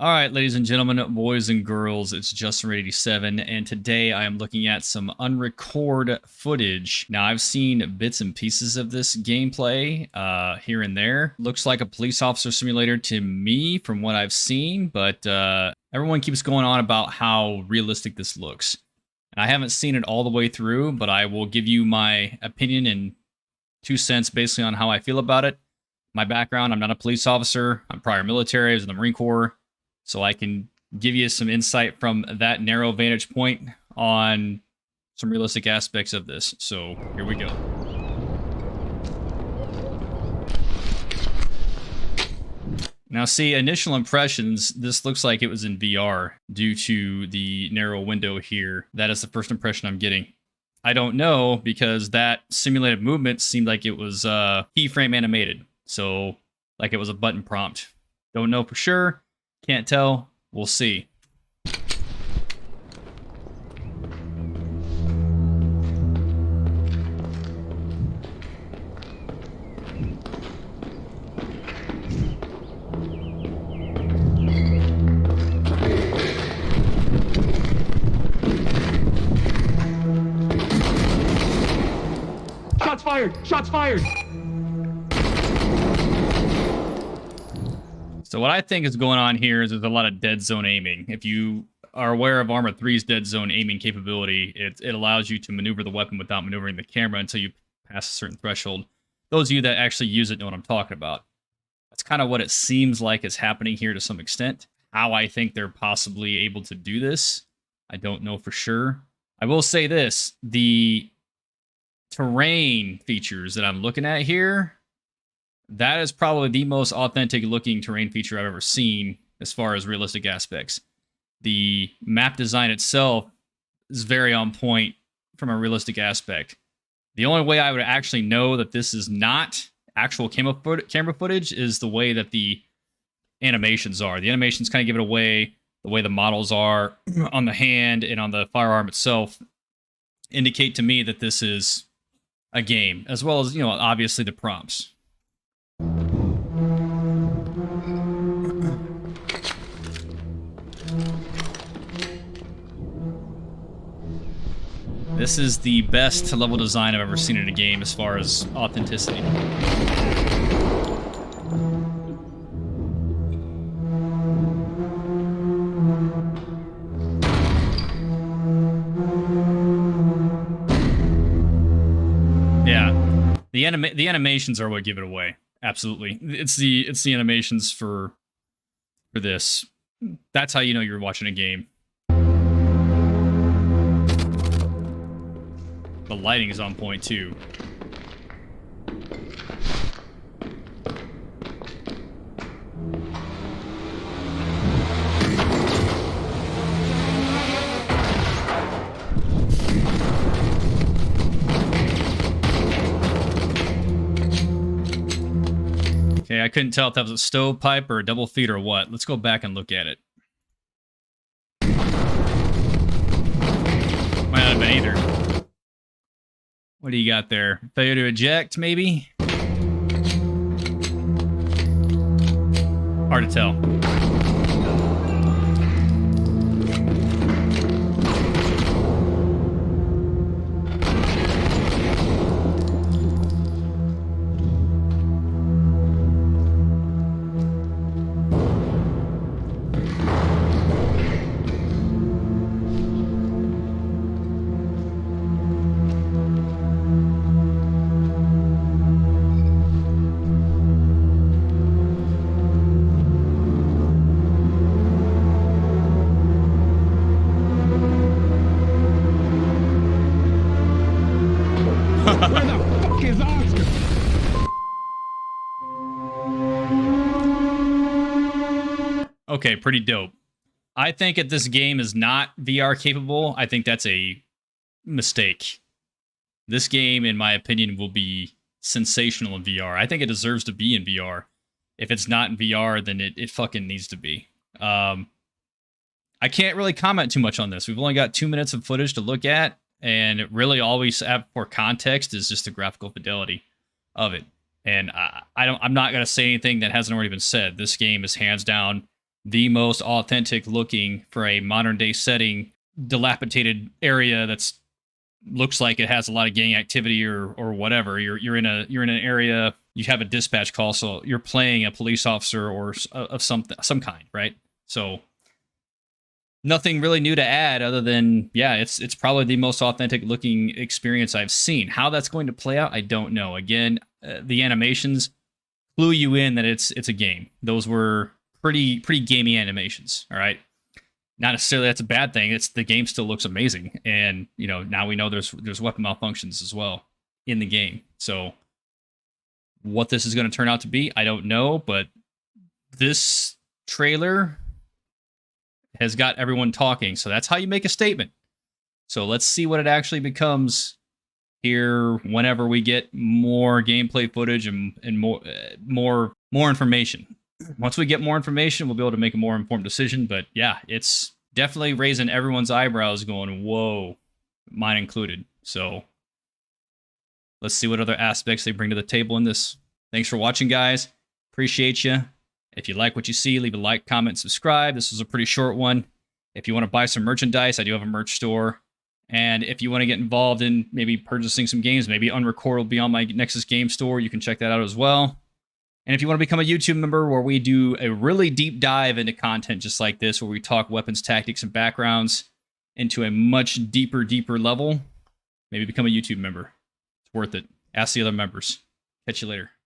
All right, ladies and gentlemen, boys and girls, it's Justin87, and today I am looking at some Unrecord footage. Now, I've seen bits and pieces of this gameplay here and there. Looks like a police officer simulator to me from what I've seen, but everyone keeps going on about how realistic this looks. And I haven't seen it all the way through, but I will give you my opinion and 2 cents basically on how I feel about it. My background, I'm not a police officer. I'm prior military. I was in the Marine Corps. So I can give you some insight from that narrow vantage point on some realistic aspects of this. So here we go. Now see, initial impressions, this looks like it was in VR due to the narrow window here. That is the first impression I'm getting. I don't know because that simulated movement seemed like it was keyframe animated. So like it was a button prompt. Don't know for sure. Can't tell. We'll see. Shots fired! Shots fired! So what I think is going on here is there's a lot of dead zone aiming. If you are aware of Arma 3's dead zone aiming capability, it allows you to maneuver the weapon without maneuvering the camera until you pass a certain threshold. Those of you that actually use it know what I'm talking about. That's kind of what it seems like is happening here to some extent. How I think they're possibly able to do this, I don't know for sure. I will say this, the terrain features that I'm looking at here, that is probably the most authentic looking terrain feature I've ever seen as far as realistic aspects. The map design itself is very on point from a realistic aspect. The only way I would actually know that this is not actual camera footage is the way that the animations are. The animations kind of give it away. The way the models are on the hand and on the firearm itself indicate to me that this is a game, as well as, obviously the prompts. This is the best level design I've ever seen in a game as far as authenticity. Yeah, the animations are what give it away. Absolutely, it's the animations for this. That's how you know you're watching a game. The lighting is on point too. Okay, I couldn't tell if that was a stovepipe or a double feed or what. Let's go back and look at it. Might not have been either. What do you got there? Failure to eject, maybe? Hard to tell. Where the fuck is Oscar? Okay, pretty dope. I think if this game is not VR capable, I think that's a mistake. This game, in my opinion, will be sensational in VR. I think it deserves to be in VR. If it's not in VR, then it fucking needs to be. I can't really comment too much on this. We've only got 2 minutes of footage to look at, and really all we have for context is just the graphical fidelity of it. And I'm not gonna say anything that hasn't already been said. This game is hands down the most authentic looking for a modern day setting, dilapidated area that's looks like it has a lot of gang activity or whatever. You're in an area, you have a dispatch call, so you're playing a police officer or of some kind, right? So nothing really new to add other than yeah, it's probably the most authentic looking experience I've seen. How that's going to play out, I don't know. Again, the animations clue you in that it's a game. Those were pretty gamey animations. All right, not necessarily that's a bad thing. It's the game still looks amazing, and now we know there's weapon malfunctions as well in the game. So what this is going to turn out to be, I don't know, but this trailer has got everyone talking. So that's how you make a statement. So let's see what it actually becomes here whenever we get more gameplay footage and more information. Once we get more information, we'll be able to make a more informed decision. But yeah, it's definitely raising everyone's eyebrows going, whoa, mine included. So let's see what other aspects they bring to the table in this. Thanks for watching, guys. Appreciate you. If you like what you see, leave a like, comment, subscribe. This was a pretty short one. If you want to buy some merchandise, I do have a merch store. And if you want to get involved in maybe purchasing some games, maybe Unrecord will be on my Nexus game store. You can check that out as well. And if you want to become a YouTube member where we do a really deep dive into content just like this, where we talk weapons, tactics, and backgrounds into a much deeper level, maybe become a YouTube member. It's worth it. Ask the other members. Catch you later.